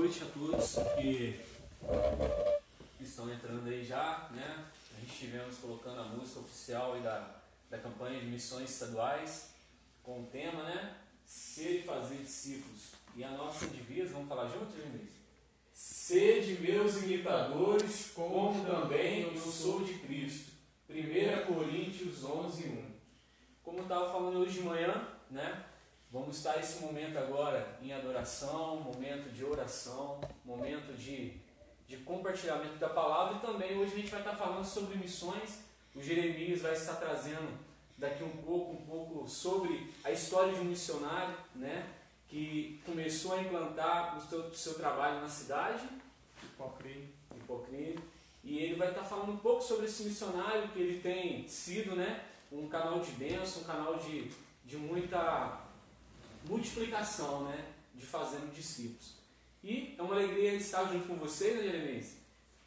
noite a todos que estão entrando aí já, né? A gente estivemos colocando a música oficial aí da campanha de missões estaduais com o tema, né? Ser e fazer discípulos. E a nossa divisa, vamos falar juntos, Luiz? Sede meus imitadores, como também eu sou de Cristo. 1 Coríntios 11:1. Como eu estava falando hoje de manhã, né? Vamos estar esse momento agora em adoração, momento de oração, momento de compartilhamento da palavra, e também hoje a gente vai estar falando sobre missões. O Jeremias vai estar trazendo daqui um pouco sobre a história de um missionário, né, que começou a implantar o seu trabalho na cidade, Hipocri, e ele vai estar falando um pouco sobre esse missionário, que ele tem sido, né, um canal de bênção, um canal de muita multiplicação, né, de fazendo discípulos. E é uma alegria estar junto com vocês, né, Jeremias?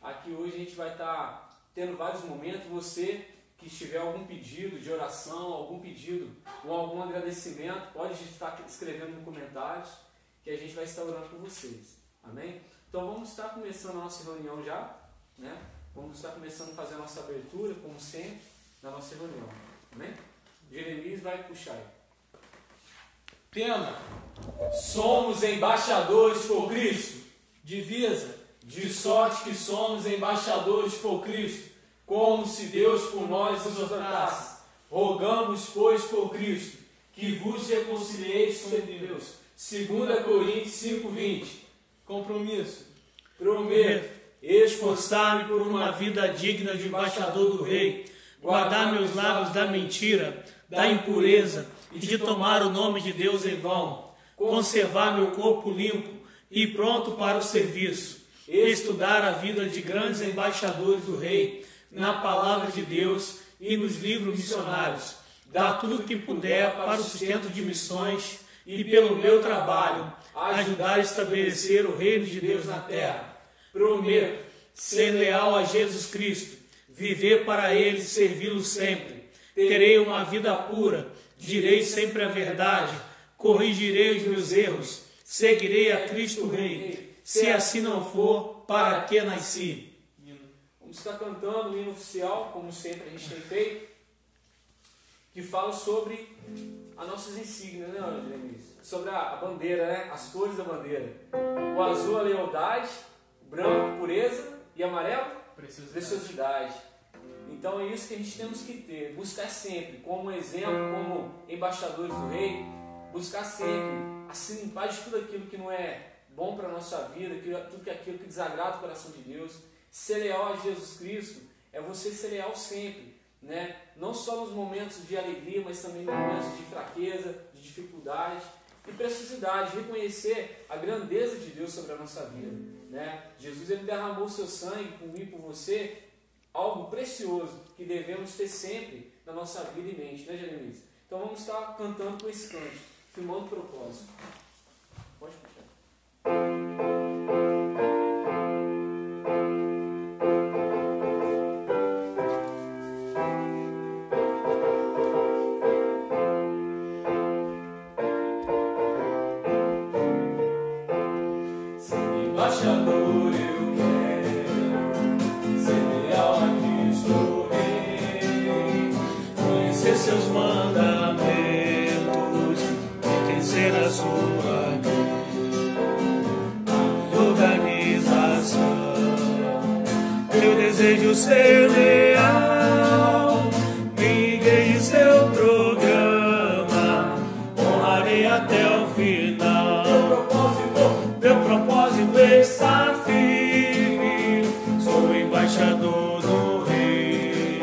Aqui hoje a gente vai estar tendo vários momentos. Você que tiver algum pedido de oração, algum pedido ou algum agradecimento, pode estar escrevendo nos comentários, que a gente vai estar orando por vocês. Amém? Então vamos estar começando a nossa reunião já, né? Vamos estar começando a fazer a nossa abertura, como sempre, na nossa reunião. Amém? Jeremias vai puxar aí. Tema: somos embaixadores por Cristo. Divisa: de sorte que somos embaixadores por Cristo, como se Deus por nós nos exortasse. Rogamos, pois, por Cristo, que vos reconcilieis com Deus. 2 Coríntios 5:20. Compromisso: prometo esforçar-me por uma vida digna de embaixador do Rei, guardar meus lábios da mentira, da impureza e de tomar o nome de Deus em vão, conservar meu corpo limpo e pronto para o serviço, estudar a vida de grandes embaixadores do Rei na palavra de Deus e nos livros missionários, dar tudo o que puder para o sustento de missões e, pelo meu trabalho, ajudar a estabelecer o reino de Deus na terra. Prometo ser leal a Jesus Cristo, viver para Ele e servi-lo sempre. Terei uma vida pura, direi sempre a verdade, corrigirei os meus erros, seguirei a Cristo Rei. Se assim não for, para que nasci? Vamos estar cantando o hino oficial, como sempre a gente tem feito, que fala sobre as nossas insígnias, né, Jeremias? Sobre a bandeira, né? As cores da bandeira. O azul, a lealdade, o branco, pureza, e amarelo, preciosidade. Então é isso que a gente temos que ter, buscar sempre, como exemplo, como embaixadores do Rei, buscar sempre a se limpar de tudo aquilo que não é bom para a nossa vida, tudo aquilo que desagrada o coração de Deus. Ser leal a Jesus Cristo é você ser leal sempre, né? Não só nos momentos de alegria, mas também nos momentos de fraqueza, de dificuldade e preciosidade, reconhecer a grandeza de Deus sobre a nossa vida, né? Jesus, ele derramou o seu sangue por mim e por você, algo precioso que devemos ter sempre na nossa vida e mente, né, Jeremias? Então vamos estar cantando com esse canto, firmando o propósito. Pode puxar. Embaixador eu quero, ser leal a Cristo Rei, Conhecer seus mandamentos, entender a sua organização. Eu desejo ser leal, me guie seu programa, honrarei até o final. Meu propósito está firme, sou embaixador do Rei,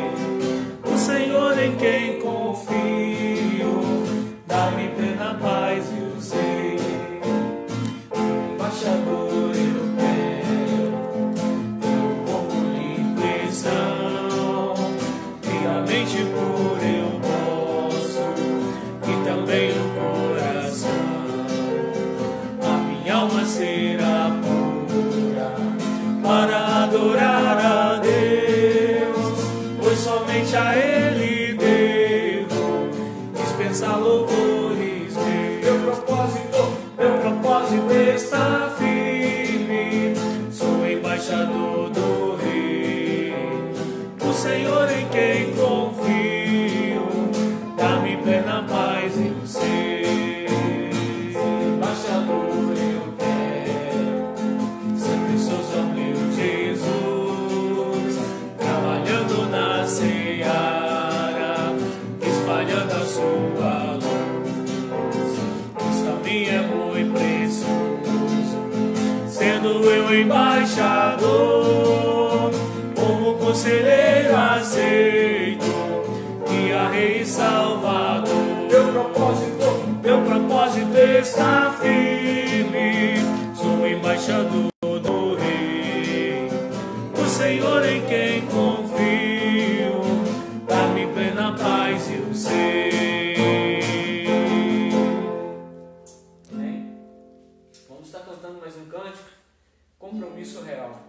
o Senhor em quem confio, dá-me plena paz e o sei. Embaixador eu quero, eu corpo limpo e são, eu sei. Embaixador eu quero, sempre sou só meu Jesus, trabalhando na seara, espalhando a sua luz. Isso a mim é muito precioso, sendo eu embaixador, como conselheiro aceito, guia, rei e salvador. Meu propósito está firme, sou embaixador do Rei, o Senhor em quem confio, dá-me plena paz, eu sei. Amém? Vamos estar cantando mais um cântico, Compromisso Real.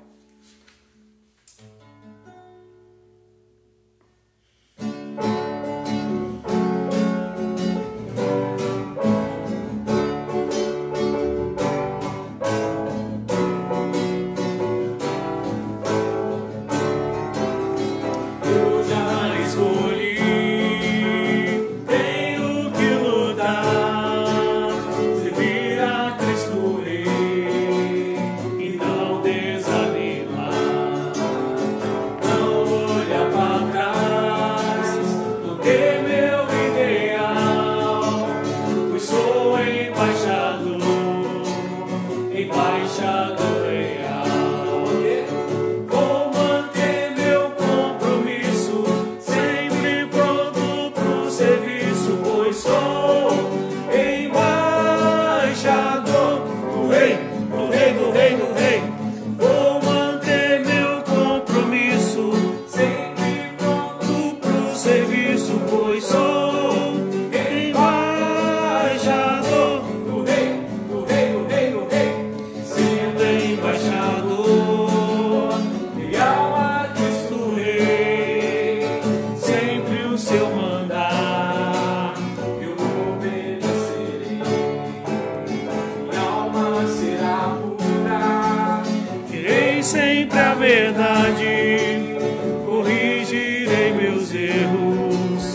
Sempre a verdade, corrigirei meus erros.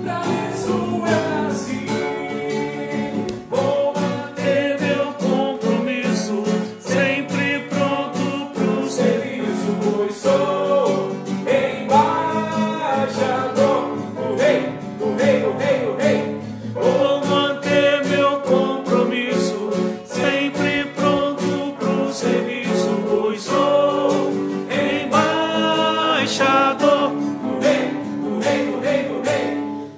Pra isso eu nasci, vou manter meu compromisso, sempre pronto pro serviço, pois sou embaixador do Rei, do Rei, do Rei, do Rei. Vou manter meu compromisso, sempre pronto pro serviço, pois sou embaixador do Rei, do Rei, do Rei, do Rei.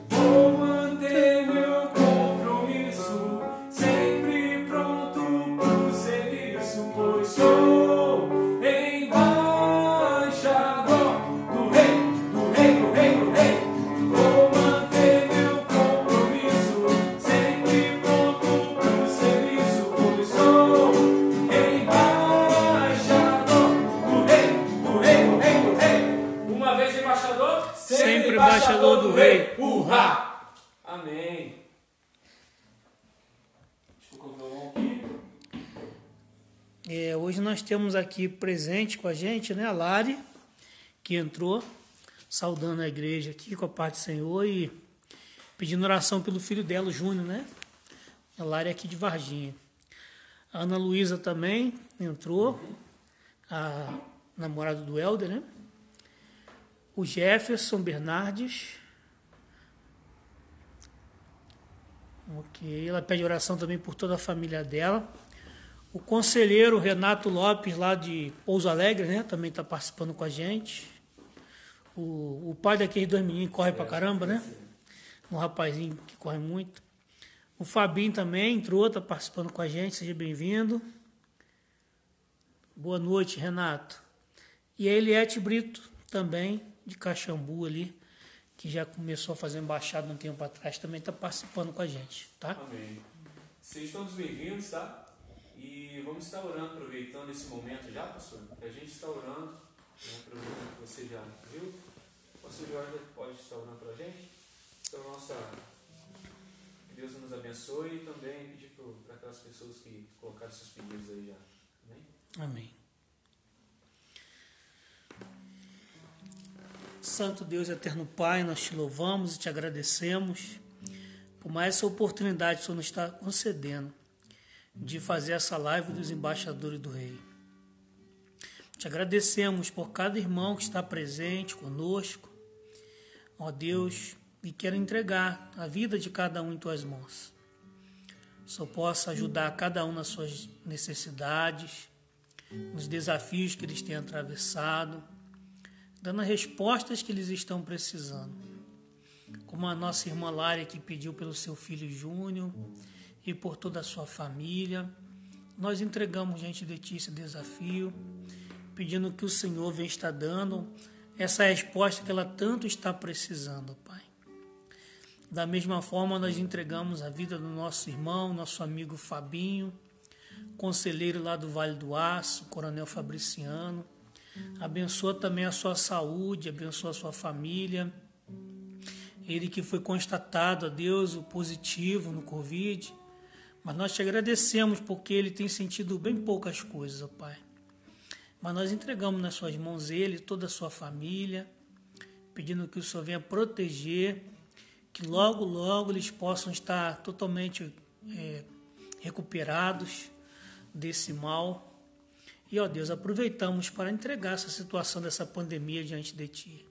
Vou manter meu compromisso, sempre pronto pro serviço, pois sou embaixador do Rei, do Rei, do Rei, do Rei. Vou manter meu compromisso, sempre pronto pro serviço, pois sou embaixador do Rei, do Rei, do Rei, do Rei. Uma vez embaixador, Sempre embaixador do Rei. Urra! Amém. Deixa eu colocar o violão aqui. Hoje nós temos aqui presente com a gente, né, a Lari, que entrou, saudando a igreja aqui com a paz do Senhor e pedindo oração pelo filho dela, o Júnior, né? A Lari é aqui de Varginha. A Ana Luísa também entrou, a namorada do Helder, né? O Jefferson Bernardes. Ok, ela pede oração também por toda a família dela. O conselheiro Renato Lopes, lá de Pouso Alegre, né? Também está participando com a gente. O pai daqueles dois meninos corre pra caramba, né? Um rapazinho que corre muito. O Fabinho também entrou, está participando com a gente. Seja bem-vindo. Boa noite, Renato. E a Eliette Brito também, de Caxambu ali, que já começou a fazer embaixada um tempo atrás, também está participando com a gente, tá? Amém. Sejam todos bem-vindos, tá? E vamos estar orando, aproveitando esse momento já, pastor. A gente está orando, né, aproveitando que você já viu. O pastor Jorge pode estar orando para a gente. Então, que Deus nos abençoe e também pedir para aquelas pessoas que colocaram seus pedidos aí já. Amém? Amém. Santo Deus e eterno Pai, nós te louvamos e te agradecemos por mais essa oportunidade que o Senhor nos está concedendo de fazer essa live dos embaixadores do Rei. Te agradecemos por cada irmão que está presente conosco, ó Deus, e quero entregar a vida de cada um em Tuas mãos. Só possa ajudar cada um nas suas necessidades, nos desafios que eles têm atravessado, dando as respostas que eles estão precisando. Como a nossa irmã Lária, que pediu pelo seu filho Júnior e por toda a sua família, nós entregamos diante de Ti esse desafio, pedindo que o Senhor venha estar dando essa resposta que ela tanto está precisando, Pai. Da mesma forma, nós entregamos a vida do nosso irmão, nosso amigo Fabinho, conselheiro lá do Vale do Aço, Coronel Fabriciano. Abençoa também a sua saúde, abençoa a sua família. Ele que foi constatado, ó Deus, o positivo no Covid. Mas nós te agradecemos porque ele tem sentido bem poucas coisas, ó Pai. Mas nós entregamos nas suas mãos ele e toda a sua família, pedindo que o Senhor venha proteger, que logo, logo eles possam estar totalmente recuperados desse mal. E, ó Deus, aproveitamos para entregar essa situação dessa pandemia diante de Ti,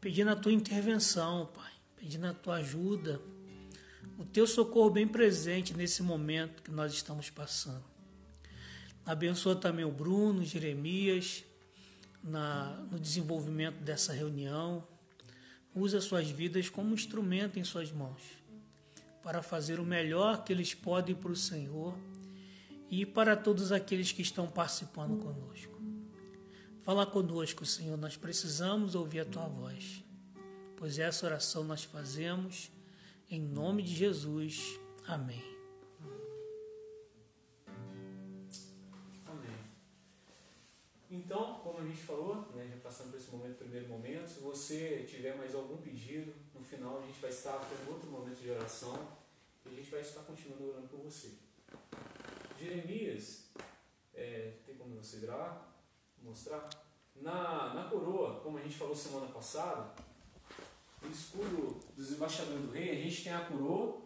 pedindo a Tua intervenção, Pai, pedindo a Tua ajuda, o Teu socorro bem presente nesse momento que nós estamos passando. Abençoa também o Bruno, o Jeremias, no desenvolvimento dessa reunião. Usa suas vidas como instrumento em suas mãos, para fazer o melhor que eles podem para o Senhor e para todos aqueles que estão participando conosco. Fala conosco, Senhor, nós precisamos ouvir a Tua voz, pois essa oração nós fazemos em nome de Jesus. Amém. Amém. Então, como a gente falou, né, já passando por esse primeiro momento, se você tiver mais algum pedido, no final a gente vai estar tendo outro momento de oração e a gente vai estar continuando orando por você. Jeremias, tem como você virar, mostrar? Na coroa, como a gente falou semana passada, o escudo dos embaixadores do rei, a gente tem a coroa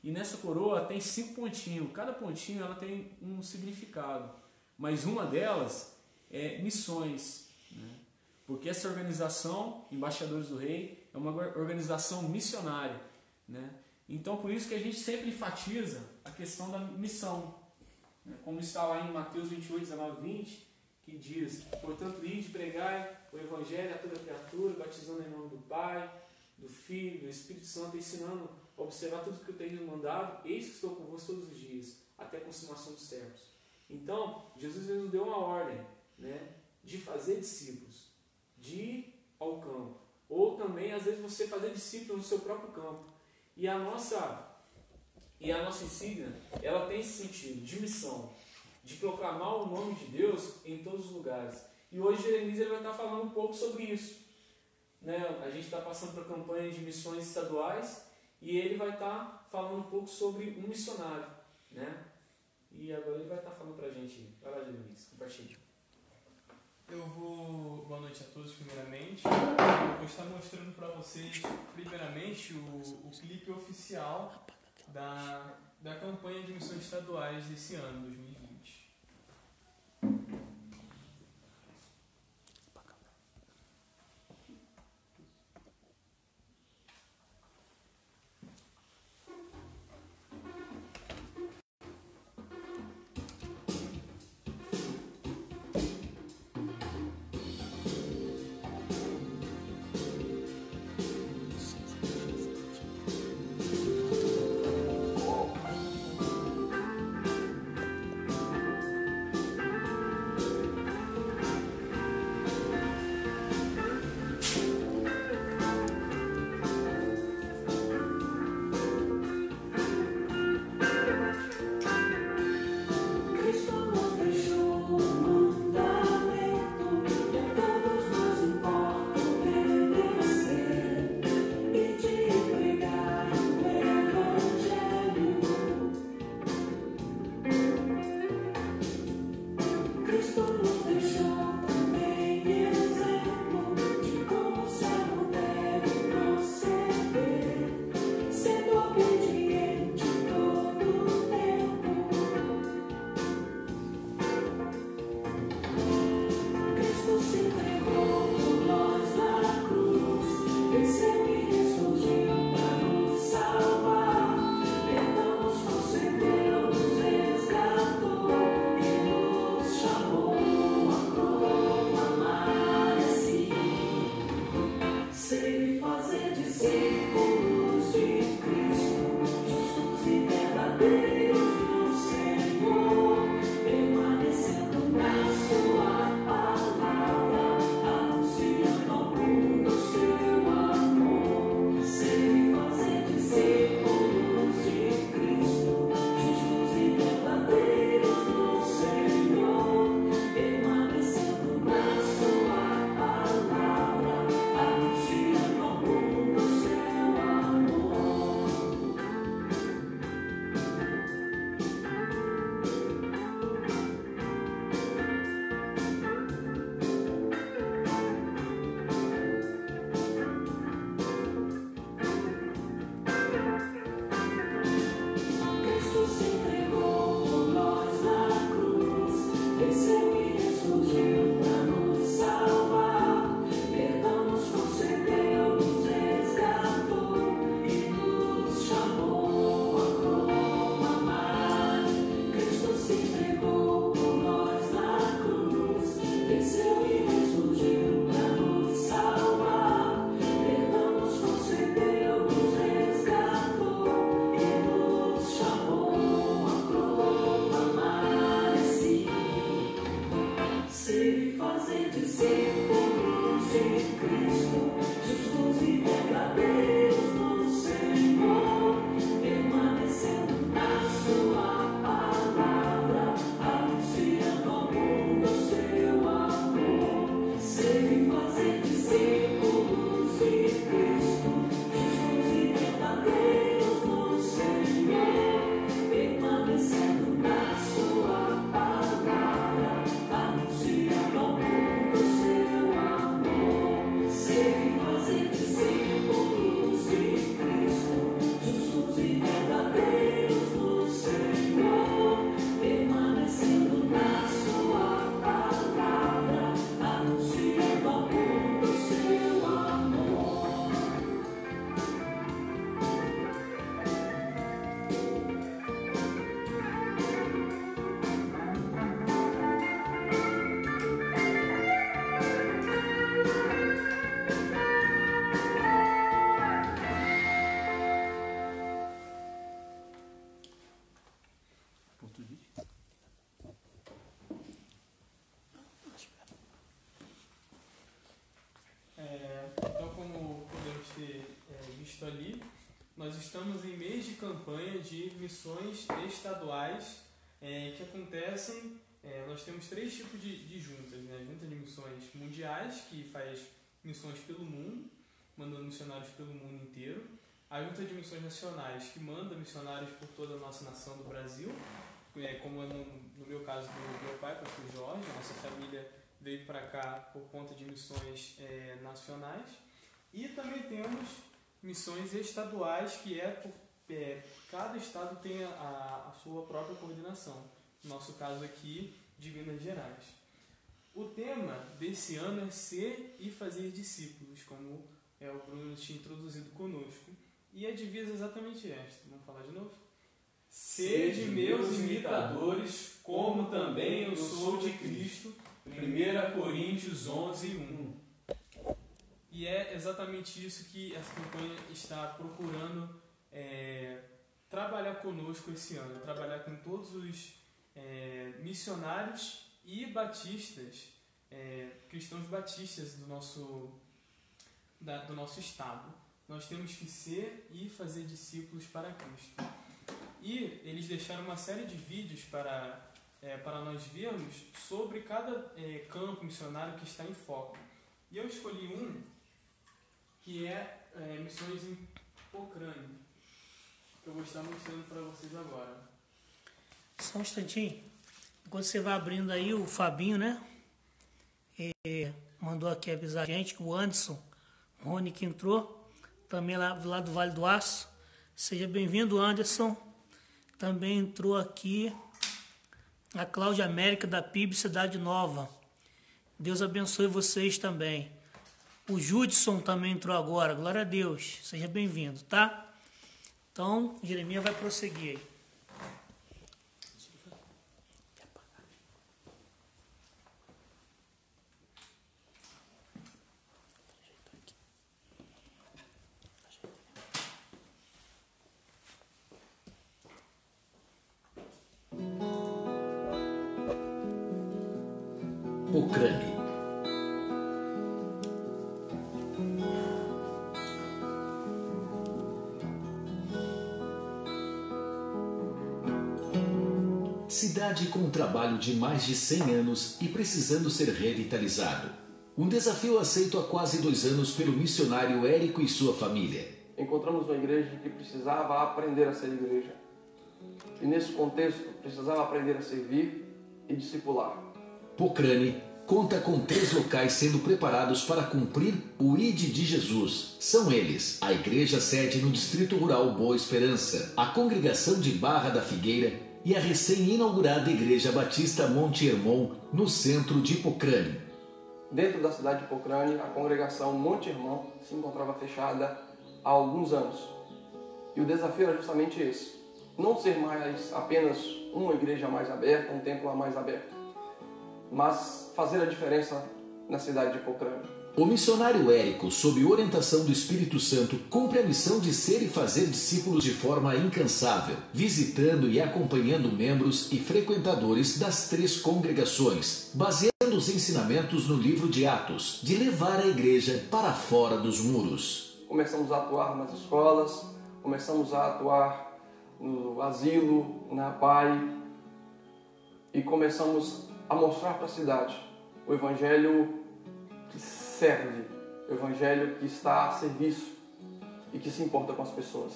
e nessa coroa tem 5 pontinhos. Cada pontinho ela tem um significado, mas uma delas é missões, né? Porque essa organização, Embaixadores do Rei, é uma organização missionária, né? Então por isso que a gente sempre enfatiza a questão da missão, né? Como está lá em Mateus 28, 19 e 20, que diz: portanto, ide, pregai o Evangelho a toda criatura, batizando em nome do Pai, do Filho, do Espírito Santo, ensinando a observar tudo que eu tenho mandado. Eis que estou convosco todos os dias, até a consumação dos tempos. Então, Jesus nos deu uma ordem, né, de fazer discípulos, de ir ao campo. Ou também, às vezes, você fazer discípulos no seu próprio campo. E a nossa insígnia, ela tem esse sentido de missão, de proclamar o nome de Deus em todos os lugares. E hoje Jeremias ele vai estar falando um pouco sobre isso, né? A gente está passando por campanha de missões estaduais e ele vai estar falando um pouco sobre um missionário, né? E agora ele vai estar falando para a gente. Vai lá, Jeremias, compartilha. Boa noite a todos primeiramente. Eu vou estar mostrando para vocês primeiramente o clipe oficial da campanha de missões estaduais desse ano, 2020. estamos em mês de campanha de missões estaduais que acontecem. Nós temos 3 tipos de juntas, né? A junta de missões mundiais, que faz missões pelo mundo, mandando missionários pelo mundo inteiro. A junta de missões nacionais, que manda missionários por toda a nossa nação do Brasil, como no meu caso do meu pai, pastor Jorge. Nossa família veio para cá por conta de missões nacionais. E também temos missões estaduais, que cada estado tem a sua própria coordenação. No nosso caso aqui, de Minas Gerais. O tema desse ano é ser e fazer discípulos, como o Bruno tinha introduzido conosco. E a divisa é exatamente esta. Vamos falar de novo? Sede meus imitadores, como também eu sou de Cristo. 1 Coríntios 11, 1. E é exatamente isso que essa campanha está procurando trabalhar conosco esse ano. Trabalhar com todos os missionários e batistas, cristãos batistas do nosso estado. Nós temos que ser e fazer discípulos para Cristo. E eles deixaram uma série de vídeos para nós vermos sobre cada campo missionário que está em foco. E eu escolhi um que missões em Pocrane, que eu vou estar mostrando para vocês agora. Só um instantinho. Enquanto você vai abrindo aí, o Fabinho, né? Mandou aqui avisar a gente, o Anderson Rony, que entrou, também lá do Vale do Aço. Seja bem-vindo, Anderson. Também entrou aqui a Cláudia América, da PIB Cidade Nova. Deus abençoe vocês também. O Judson também entrou agora. Glória a Deus. Seja bem-vindo, tá? Então, Jeremias vai prosseguir aí. Pocrane. Cidade com um trabalho de mais de 100 anos e precisando ser revitalizado. Um desafio aceito há quase 2 anos pelo missionário Érico e sua família. Encontramos uma igreja que precisava aprender a ser igreja. E nesse contexto, precisava aprender a servir e discipular. Pocrane conta com 3 locais sendo preparados para cumprir o ID de Jesus. São eles: a igreja sede no Distrito Rural Boa Esperança, a congregação de Barra da Figueira e a recém-inaugurada Igreja Batista Monte Hermon, no centro de Pocrane. Dentro da cidade de Pocrane, a congregação Monte Hermon se encontrava fechada há alguns anos. E o desafio era justamente esse: não ser mais apenas uma igreja mais aberta, um templo mais aberto, mas fazer a diferença na cidade de Pocrane. O missionário Érico, sob orientação do Espírito Santo, cumpre a missão de ser e fazer discípulos de forma incansável, visitando e acompanhando membros e frequentadores das 3 congregações, baseando os ensinamentos no livro de Atos, de levar a igreja para fora dos muros. Começamos a atuar nas escolas, começamos a atuar no asilo, na PAI, e começamos a mostrar para a cidade o evangelho que serve, o evangelho que está a serviço e que se importa com as pessoas.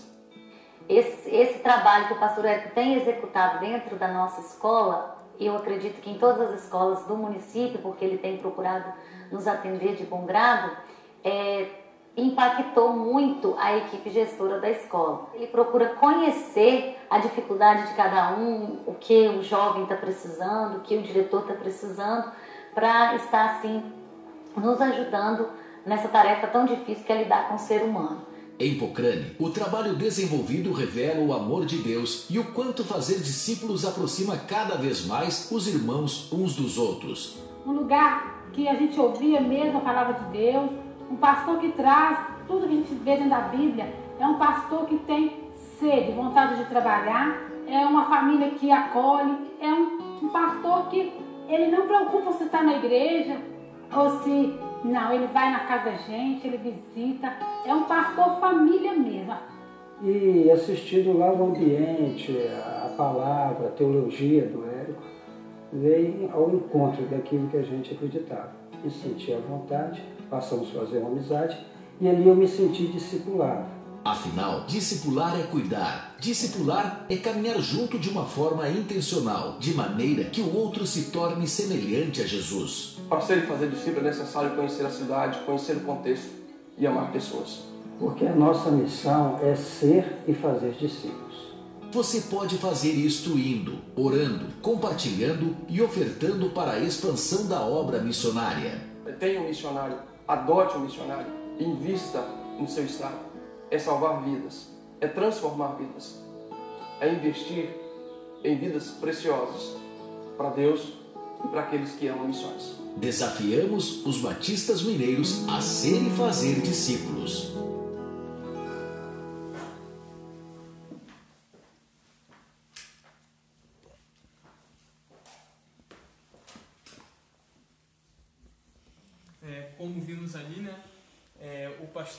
Esse trabalho que o pastor Érico tem executado dentro da nossa escola, eu acredito que em todas as escolas do município, porque ele tem procurado nos atender de bom grado, impactou muito a equipe gestora da escola. Ele procura conhecer a dificuldade de cada um, o que o jovem está precisando, o que o diretor está precisando, para estar assim nos ajudando nessa tarefa tão difícil que é lidar com o ser humano. Em Pocrane, o trabalho desenvolvido revela o amor de Deus e o quanto fazer discípulos aproxima cada vez mais os irmãos uns dos outros. Um lugar que a gente ouvia mesmo a palavra de Deus, um pastor que traz tudo que a gente vê dentro da Bíblia, é um pastor que tem sede, vontade de trabalhar, é uma família que acolhe, é um pastor que ele não preocupa se está na igreja ou se não, ele vai na casa da gente, ele visita, é um pastor família mesmo. E assistindo lá o ambiente, a palavra, a teologia do Érico, veio ao encontro daquilo que a gente acreditava. Me senti à vontade, passamos a fazer uma amizade e ali eu me senti discipulado. Afinal, discipular é cuidar. Discipular é caminhar junto de uma forma intencional, de maneira que o outro se torne semelhante a Jesus. Para ser e fazer discípulo é necessário conhecer a cidade, conhecer o contexto e amar pessoas. Porque a nossa missão é ser e fazer discípulos. Você pode fazer isto indo, orando, compartilhando e ofertando para a expansão da obra missionária. Tenha um missionário, adote um missionário, invista no seu estado. É salvar vidas, é transformar vidas, é investir em vidas preciosas para Deus e para aqueles que amam missões. Desafiamos os batistas mineiros a ser e fazer discípulos. Como vimos ali, né?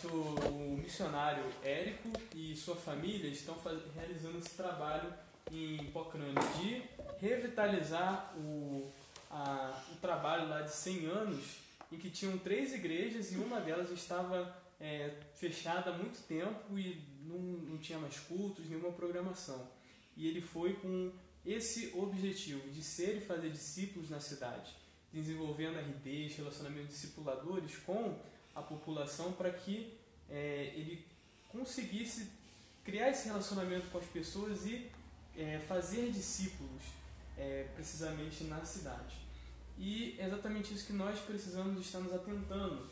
O missionário Érico e sua família estão realizando esse trabalho em Pocrane de revitalizar o trabalho lá de 100 anos, em que tinham 3 igrejas e uma delas estava fechada há muito tempo e não tinha mais cultos, nenhuma programação. E ele foi com esse objetivo de ser e fazer discípulos na cidade, desenvolvendo RDs, relacionamentos discipuladores com a população para que ele conseguisse criar esse relacionamento com as pessoas e fazer discípulos precisamente na cidade. E é exatamente isso que nós precisamos estar nos atentando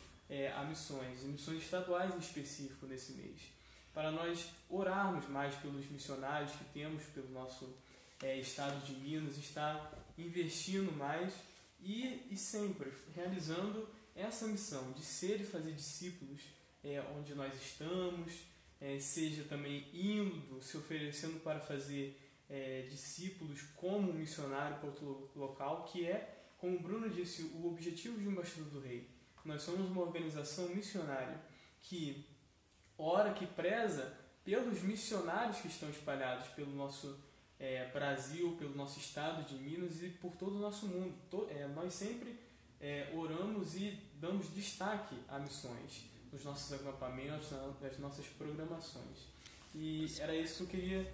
a missões estaduais em específico nesse mês, para nós orarmos mais pelos missionários que temos pelo nosso estado de Minas, estar investindo mais e sempre realizando essa missão de ser e fazer discípulos onde nós estamos, seja também indo, se oferecendo para fazer discípulos como missionário para outro local, que é, como o Bruno disse, o objetivo de Embaixador do Rei. Nós somos uma organização missionária que ora, que preza pelos missionários que estão espalhados pelo nosso Brasil, pelo nosso estado de Minas e por todo o nosso mundo. Nós sempre oramos e damos destaque a missões nos nossos acampamentos, nas nossas programações. E era isso que eu queria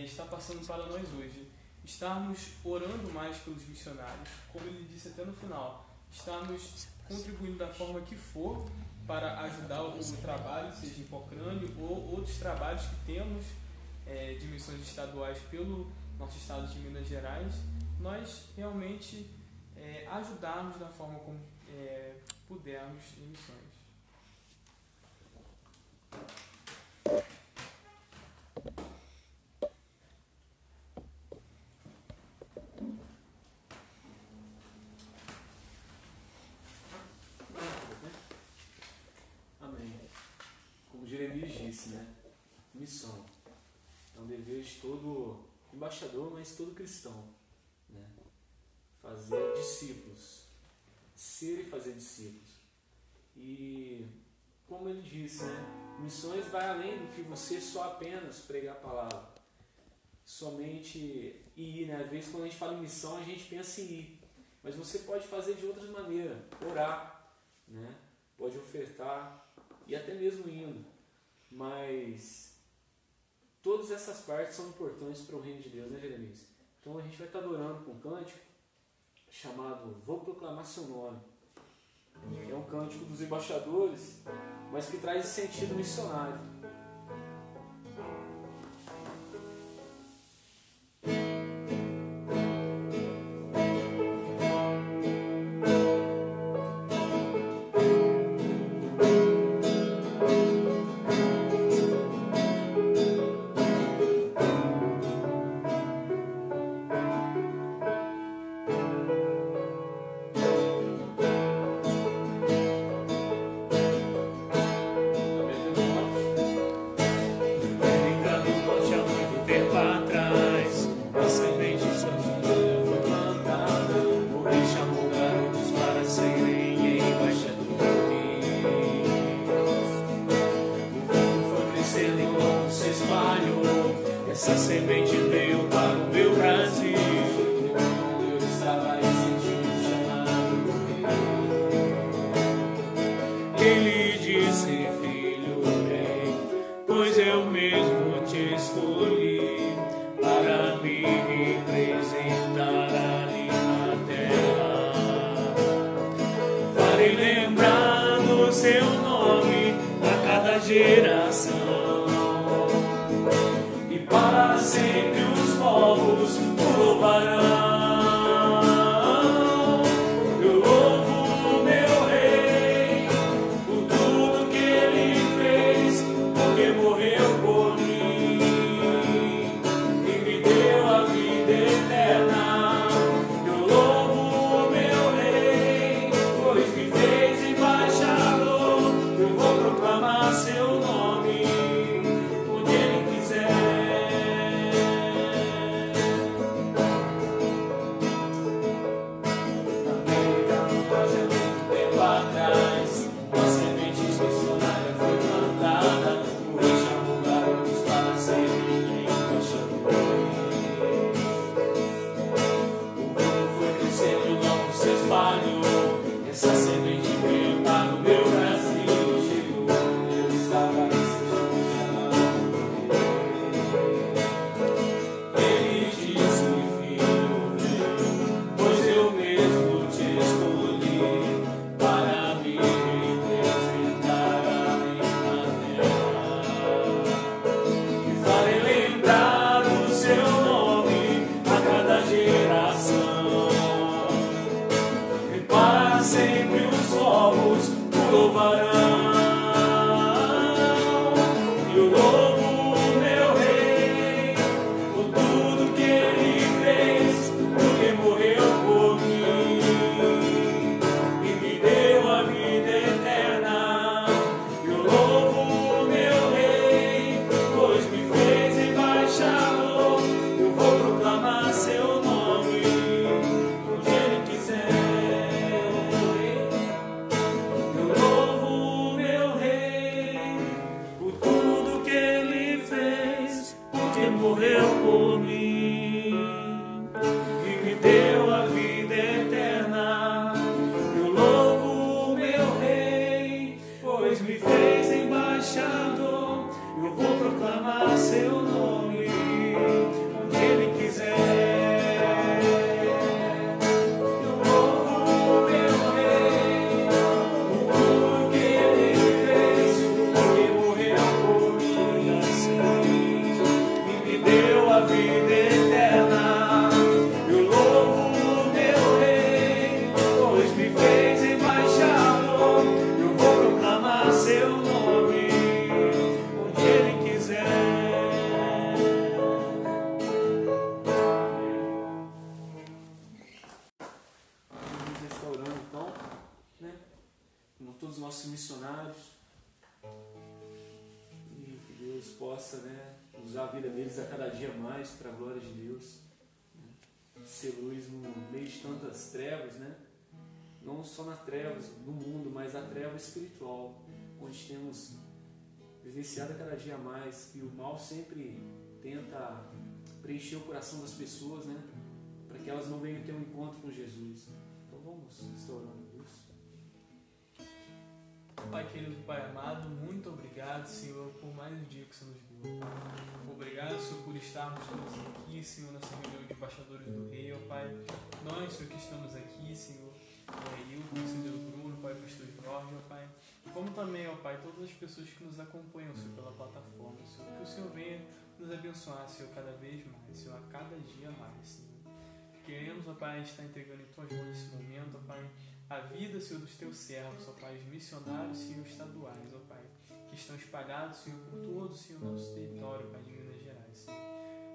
estar passando para nós hoje. Estarmos orando mais pelos missionários, como ele disse até no final, estarmos contribuindo da forma que for para ajudar o trabalho, seja em Pocrane ou outros trabalhos que temos de missões estaduais pelo nosso estado de Minas Gerais, nós realmente ajudarmos da forma como pudermos em missões. Amém. Como Jeremias disse, né? Missão é um dever de todo embaixador, mas todo cristão, né? Fazer discípulos, ser e fazer discípulos. E como ele disse, né? Missões vai além do que você só apenas pregar a palavra, somente ir, né? Às vezes quando a gente fala em missão a gente pensa em ir, mas você pode fazer de outras maneiras, orar, né? Pode ofertar e até mesmo indo, mas todas essas partes são importantes para o reino de Deus, né, Jeremias? Então a gente vai estar adorando com um cântico chamado Vou Proclamar Seu Nome. É um cântico dos embaixadores, mas que traz esse sentido missionário. representar ali na terra. Farei lembrar do seu nome a cada geração, e para sempre os povos o louvarão. Usar a vida deles a cada dia mais para a glória de Deus, ser luz no meio de tantas trevas, não só nas trevas do mundo, mas a treva espiritual, onde temos vivenciado a cada dia mais que o mal sempre tenta preencher o coração das pessoas, para que elas não venham ter um encontro com Jesus. Então vamos restaurando isso. Pai querido, Pai amado, muito obrigado, Senhor, por mais um dia que você nos deu. Obrigado, Senhor, por estarmos todos aqui, Senhor, nessa reunião de embaixadores do Rei, ó Pai. Nós, Senhor, que estamos aqui, Senhor, eu, o conselheiro Bruno, Pai, o pastor Jorge, ó Pai. Como também, ó Pai, todas as pessoas que nos acompanham, Senhor, pela plataforma, Senhor. Que o Senhor venha nos abençoar, Senhor, cada vez mais, Senhor, a cada dia mais, Senhor. Queremos, ó Pai, estar entregando em Tuas mãos nesse momento, ó Pai, a vida, Senhor, dos Teus servos, ó Pai, os missionários, Senhor, estaduais, ó Pai, que estão espalhados, Senhor, por todo, Senhor, nosso território, Pai, de Minas Gerais, Senhor.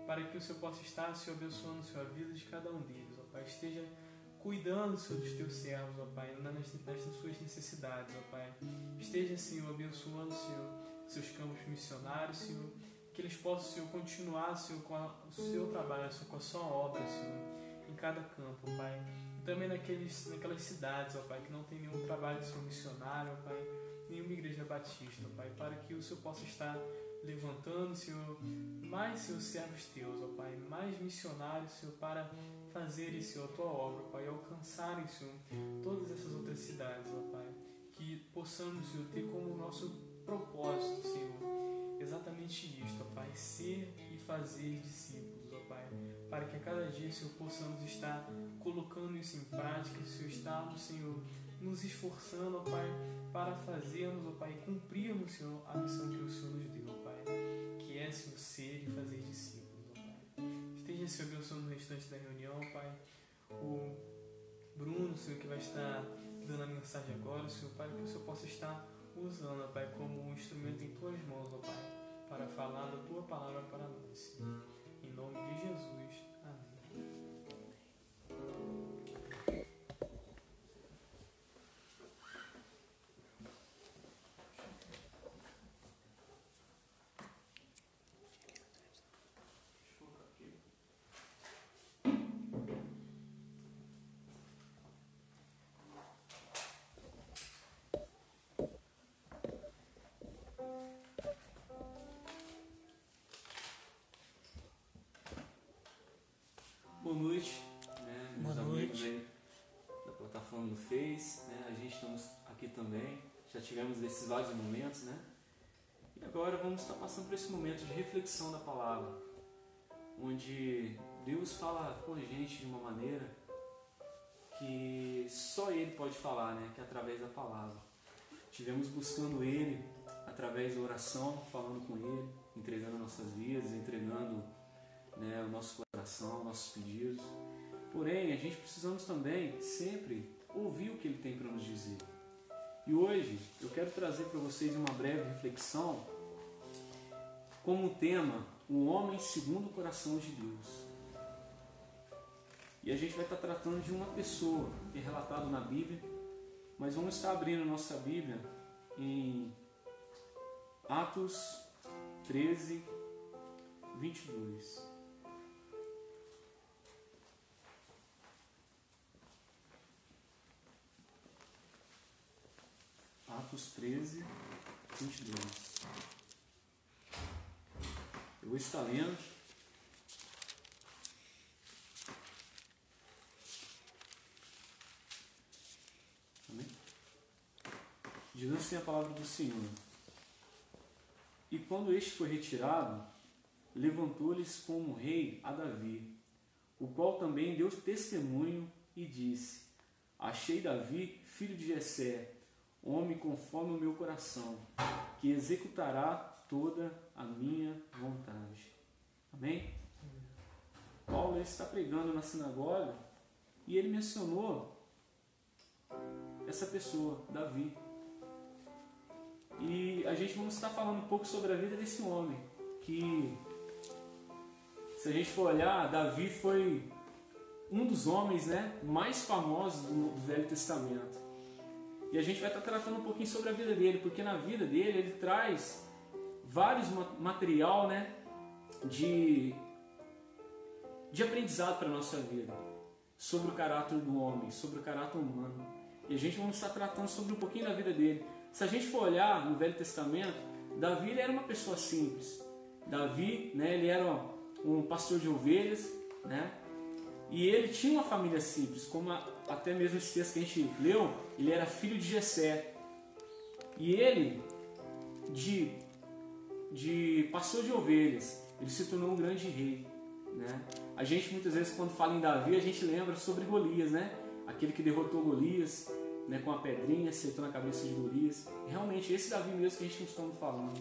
Para que o Senhor possa estar, Senhor, abençoando, Senhor, a vida de cada um deles, ó Pai. Esteja cuidando, Senhor, dos Teus servos, ó Pai, nas suas necessidades, ó Pai. Esteja, Senhor, abençoando, Senhor, seus campos missionários, Senhor. Que eles possam, Senhor, continuar, Senhor, com o seu trabalho, Senhor, com a sua obra, Senhor, em cada campo, ó Pai. E também naquelas cidades, ó Pai, que não tem nenhum trabalho, Senhor, missionário, ó Pai, nenhuma igreja batista, ó Pai, para que o Senhor possa estar levantando, Senhor, mais, Senhor, servos Teus, ó Pai, mais missionários, Senhor, para fazerem, Senhor, a Tua obra, ó Pai, e alcançarem, Senhor, todas essas outras cidades, ó Pai, que possamos, Senhor, ter como nosso propósito, Senhor, exatamente isto, ó Pai, ser e fazer discípulos, ó Pai, para que a cada dia, Senhor, possamos estar colocando isso em prática, Senhor, estarmos, Senhor, nos esforçando, ó Pai, para fazermos, ó Pai, cumprirmos, Senhor, a missão que o Senhor nos deu, ó Pai, que é, Senhor, ser e fazer discípulos, ó Pai. Esteja, Senhor, abençoando no restante da reunião, ó Pai, o Bruno, Senhor, que vai estar dando a mensagem agora, Senhor, Pai, que o Senhor possa estar usando, ó Pai, como um instrumento em Tuas mãos, ó Pai, para falar da Tua palavra para nós, Senhor. Em nome de Jesus. Amém. Boa noite, né, meus Boa amigos noite. aí da plataforma do Face, né, a gente estamos aqui também, já tivemos esses vários momentos, né, e agora vamos estar passando por esse momento de reflexão da palavra, onde Deus fala com a gente de uma maneira que só Ele pode falar, né, que é através da palavra. Tivemos buscando Ele através da oração, falando com Ele, entregando nossas vidas, entregando, né, o nosso coração, nossos pedidos. Porém, a gente precisamos também sempre ouvir o que Ele tem para nos dizer. E hoje eu quero trazer para vocês uma breve reflexão como tema, o homem segundo o coração de Deus. E a gente vai estar tratando de uma pessoa que é relatado na Bíblia, mas vamos estar abrindo nossa Bíblia em Atos 13, 22. Atos 13, 22. Eu vou estar lendo. Amém? Diz assim a palavra do Senhor. E quando este foi retirado, levantou-lhes como rei a Davi, o qual também deu testemunho e disse: Achei Davi, filho de Jessé, homem conforme o meu coração, que executará toda a minha vontade. Amém? Paulo está pregando na sinagoga e ele mencionou essa pessoa, Davi. E a gente vamos estar falando um pouco sobre a vida desse homem, que, se a gente for olhar, Davi foi um dos homens, né, mais famosos do Velho Testamento. E a gente vai estar tratando um pouquinho sobre a vida dele, porque na vida dele ele traz vários material, né, de aprendizado para a nossa vida, sobre o caráter do homem, sobre o caráter humano. E a gente vai estar tratando sobre um pouquinho da vida dele. Se a gente for olhar no Velho Testamento, Davi ele era uma pessoa simples. Davi, né, ele era um pastor de ovelhas, né? E ele tinha uma família simples, como até mesmo esse texto que a gente leu, ele era filho de Jessé. E ele, de pastor de ovelhas, ele se tornou um grande rei, né? A gente muitas vezes quando fala em Davi, a gente lembra sobre Golias, né? Aquele que derrotou Golias, né, com a pedrinha, acertou na cabeça de Golias. Realmente esse Davi mesmo que a gente está falando.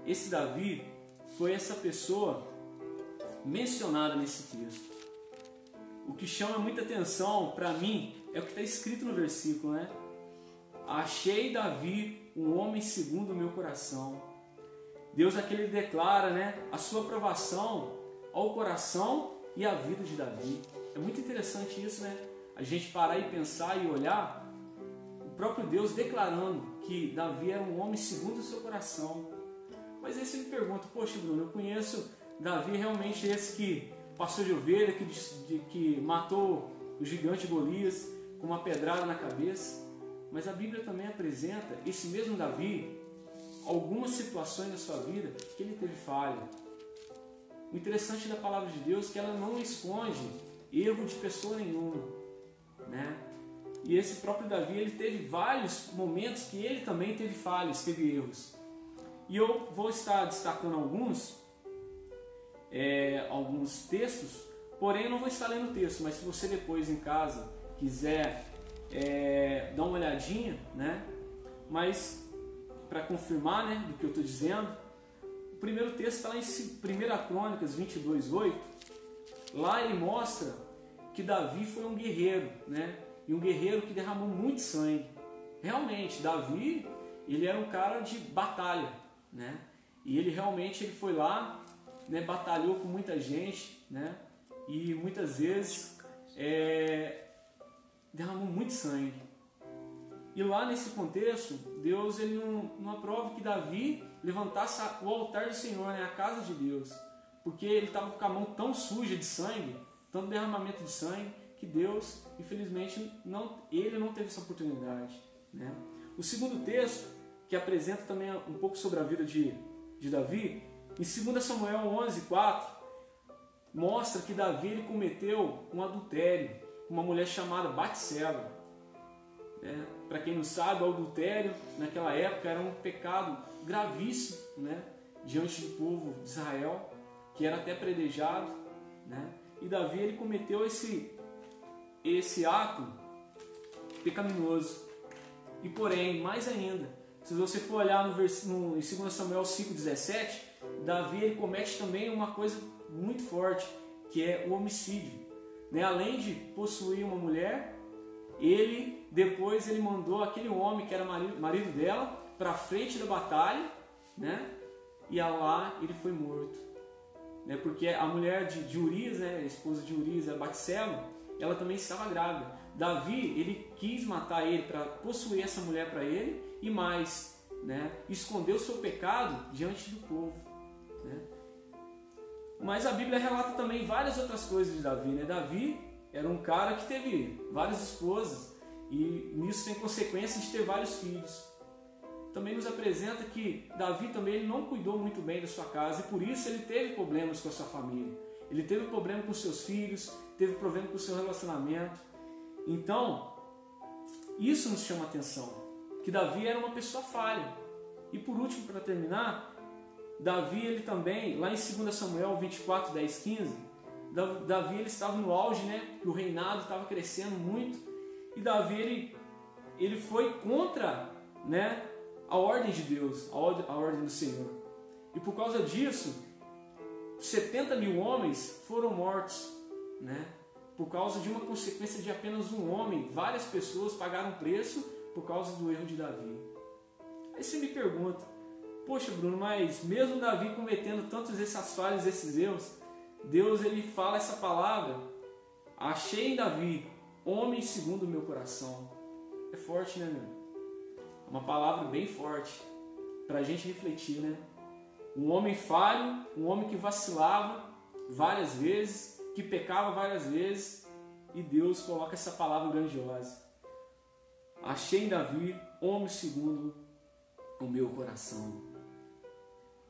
Esse Davi foi essa pessoa mencionada nesse texto. O que chama muita atenção para mim é o que está escrito no versículo, né? Achei Davi, um homem segundo o meu coração. Deus aqui ele declara, né, a sua aprovação ao coração e à vida de Davi. É muito interessante isso, né? A gente parar e pensar e olhar o próprio Deus declarando que Davi era um homem segundo o seu coração. Mas aí você me pergunta, poxa Bruno, eu conheço Davi realmente esse que passou de ovelha, que matou o gigante Golias com uma pedrada na cabeça. Mas a Bíblia também apresenta esse mesmo Davi, algumas situações na sua vida que ele teve falha. O interessante da palavra de Deus é que ela não esconde erro de pessoa nenhuma, né? E esse próprio Davi, ele teve vários momentos que ele também teve falhas, teve erros. E eu vou estar destacando alguns alguns textos, porém eu não vou estar lendo o texto, mas se você depois em casa quiser dar uma olhadinha, né? Mas para confirmar, né, do que eu estou dizendo, o primeiro texto está lá em 1 Crônicas 22:8. Lá ele mostra que Davi foi um guerreiro, né? E um guerreiro que derramou muito sangue. Realmente, Davi, ele era um cara de batalha, né? E ele realmente foi lá, né, batalhou com muita gente, né? E muitas vezes derramou muito sangue. E lá nesse contexto, Deus ele não aprova que Davi levantasse o altar do Senhor, né, a casa de Deus, porque ele estava com a mão tão suja de sangue, tanto derramamento de sangue, que Deus, infelizmente, ele não teve essa oportunidade, né? O segundo texto, que apresenta também um pouco sobre a vida de Davi, em 2 Samuel 11:4, mostra que Davi ele cometeu um adultério com uma mulher chamada Batseba. Para quem não sabe, o adultério naquela época era um pecado gravíssimo, né, diante do povo de Israel, que era até predejado, né? E Davi ele cometeu esse ato pecaminoso. E porém, mais ainda, se você for olhar em 2 Samuel 5:17, Davi ele comete também uma coisa muito forte, que é o homicídio, né? Além de possuir uma mulher, depois ele mandou aquele homem que era marido dela para frente da batalha, né? E lá ele foi morto, né? Porque a mulher de Urias, né, a esposa de Urias, a Batseba, ela também estava grávida. Davi ele quis matar ele para possuir essa mulher para ele e mais, né, escondeu o seu pecado diante do povo, né? Mas a Bíblia relata também várias outras coisas de Davi, né? Davi era um cara que teve várias esposas e nisso tem consequências de ter vários filhos. Também nos apresenta que Davi também ele não cuidou muito bem da sua casa e por isso ele teve problemas com a sua família. Ele teve problema com seus filhos, teve problema com o seu relacionamento. Então, isso nos chama a atenção, que Davi era uma pessoa falha. E por último, para terminar, Davi ele também, lá em 2 Samuel 24:10-15, Davi ele estava no auge, né, que o reinado estava crescendo muito, e Davi ele foi contra, né, a ordem de Deus, a ordem do Senhor. E por causa disso, 70.000 homens foram mortos, né, por causa de uma consequência de apenas um homem. Várias pessoas pagaram preço por causa do erro de Davi. Aí você me pergunta, poxa Bruno, mas mesmo Davi cometendo tantos essas falhas, esses erros, Deus ele fala essa palavra: achei em Davi homem segundo o meu coração. É forte, né, meu? É uma palavra bem forte para a gente refletir, né? Um homem falho, um homem que vacilava várias vezes, que pecava várias vezes, e Deus coloca essa palavra grandiosa: achei em Davi homem segundo o meu coração.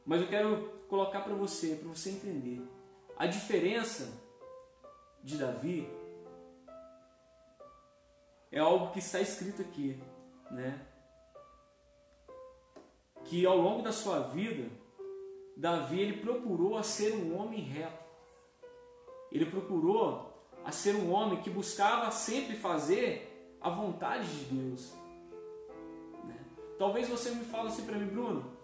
Mas eu quero colocar para você entender a diferença de Davi. É algo que está escrito aqui, né? Que ao longo da sua vida, Davi ele procurou a ser um homem reto. Ele procurou a ser um homem que buscava sempre fazer a vontade de Deus, né? Talvez você me fale assim para mim, Bruno,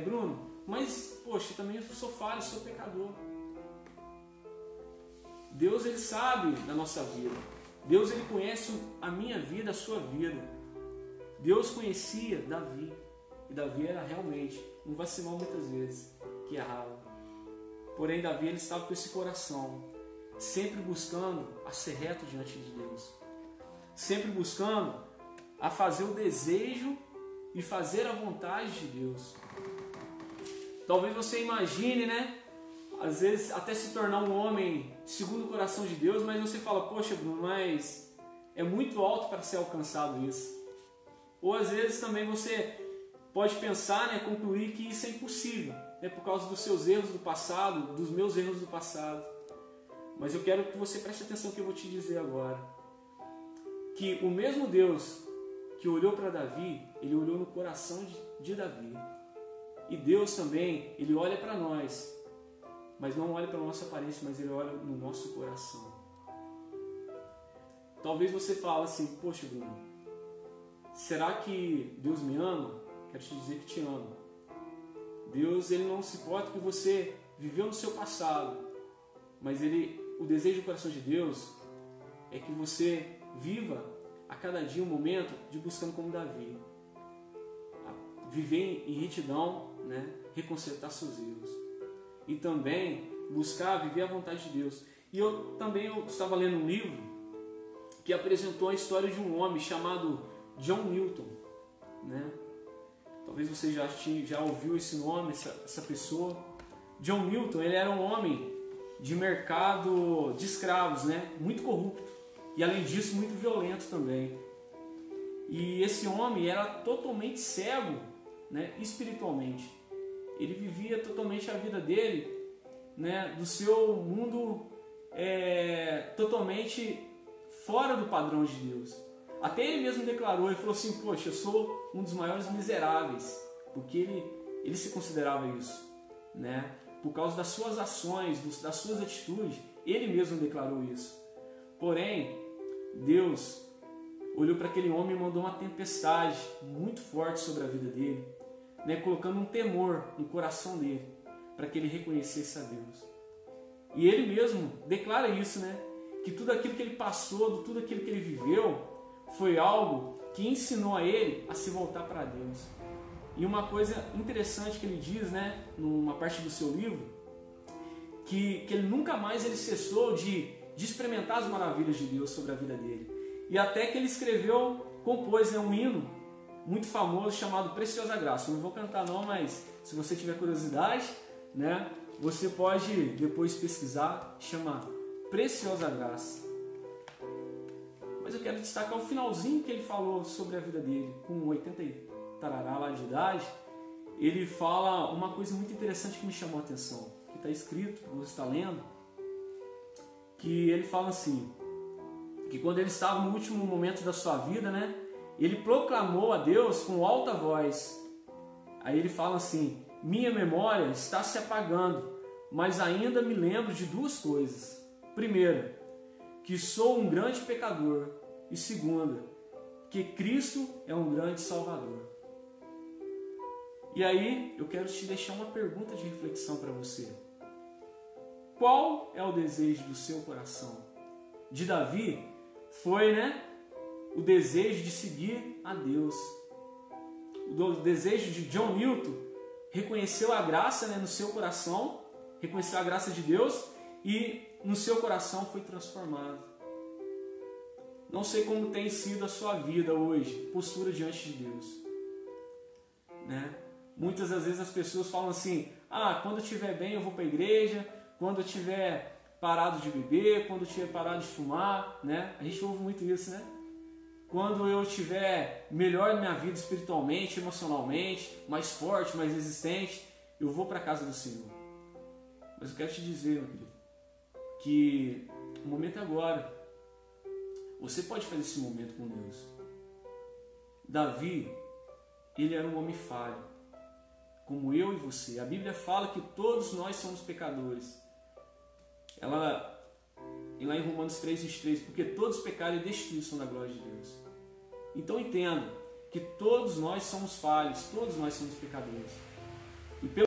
Bruno, mas poxa, também eu sou falho, sou pecador. Deus ele sabe da nossa vida. Deus ele conhece a minha vida, a sua vida. Deus conhecia Davi. E Davi era realmente um vacilão muitas vezes, que errava. Porém, Davi ele estava com esse coração, sempre buscando a ser reto diante de Deus. Sempre buscando a fazer o desejo e fazer a vontade de Deus. Talvez você imagine, né? Às vezes até se tornar um homem segundo o coração de Deus, mas você fala, poxa Bruno, mas é muito alto para ser alcançado isso. Ou às vezes também você pode pensar, né, concluir que isso é impossível, né, por causa dos seus erros do passado, dos meus erros do passado. Mas eu quero que você preste atenção no que eu vou te dizer agora. Que o mesmo Deus que olhou para Davi, ele olhou no coração de Davi. E Deus também, Ele olha para nós, mas não olha para a nossa aparência, mas Ele olha no nosso coração. Talvez você fale assim, poxa Bruno, será que Deus me ama? Quero te dizer que te ama. Deus, Ele não se importa que você viveu no seu passado, mas o desejo do coração de Deus é que você viva a cada dia um momento de buscando como Davi. Viver em retidão, né? Reconsertar seus erros. E também buscar viver a vontade de Deus. E eu estava lendo um livro que apresentou a história de um homem chamado John Newton, né? Talvez você já ouviu esse nome, essa pessoa. John Newton, ele era um homem de mercado de escravos, né? Muito corrupto. E além disso, muito violento também. E esse homem era totalmente cego, né? Espiritualmente. Ele vivia totalmente a vida dele, né? Do seu mundo totalmente fora do padrão de Deus. Até ele mesmo declarou, ele falou assim, poxa, eu sou um dos maiores miseráveis, porque ele se considerava isso, né? Por causa das suas ações, das suas atitudes, ele mesmo declarou isso. Porém, Deus olhou para aquele homem e mandou uma tempestade muito forte sobre a vida dele, né? Colocando um temor no coração dele, para que ele reconhecesse a Deus. E ele mesmo declara isso, né? Que tudo aquilo que ele passou, tudo aquilo que ele viveu, foi algo que ensinou a ele a se voltar para Deus. E uma coisa interessante que ele diz, né, numa parte do seu livro, que ele nunca mais ele cessou de experimentar as maravilhas de Deus sobre a vida dele. E até que ele compôs um hino muito famoso chamado Preciosa Graça. Eu não vou cantar não, mas se você tiver curiosidade, né, você pode depois pesquisar, chama Preciosa Graça. Mas eu quero destacar o finalzinho que ele falou sobre a vida dele, com 80 e tarará lá de idade. Ele fala uma coisa muito interessante que me chamou a atenção, que está escrito, você está lendo, que ele fala assim, que quando ele estava no último momento da sua vida, né, ele proclamou a Deus com alta voz. Aí ele fala assim, minha memória está se apagando, mas ainda me lembro de duas coisas. Primeira, que sou um grande pecador. E segunda, que Cristo é um grande Salvador. E aí eu quero te deixar uma pergunta de reflexão para você. Qual é o desejo do seu coração? De Davi foi, né, o desejo de seguir a Deus. O desejo de John Newton reconheceu a graça, né, no seu coração, reconheceu a graça de Deus e no seu coração foi transformado. Não sei como tem sido a sua vida hoje, postura diante de Deus, né? Muitas das vezes as pessoas falam assim, quando eu estiver bem eu vou para a igreja, quando eu estiver parado de beber, quando eu estiver parado de fumar, né? A gente ouve muito isso, né? Quando eu estiver melhor na minha vida espiritualmente, emocionalmente, mais forte, mais resistente, eu vou para a casa do Senhor. Mas eu quero te dizer, meu querido, que o momento é agora. Você pode fazer esse momento com Deus. Davi, ele era um homem falho, como eu e você. A Bíblia fala que todos nós somos pecadores. Lá em Romanos 3:23, porque todos pecaram e destituíram da glória de Deus. Então entenda que todos nós somos falhos, todos nós somos pecadores. E pelo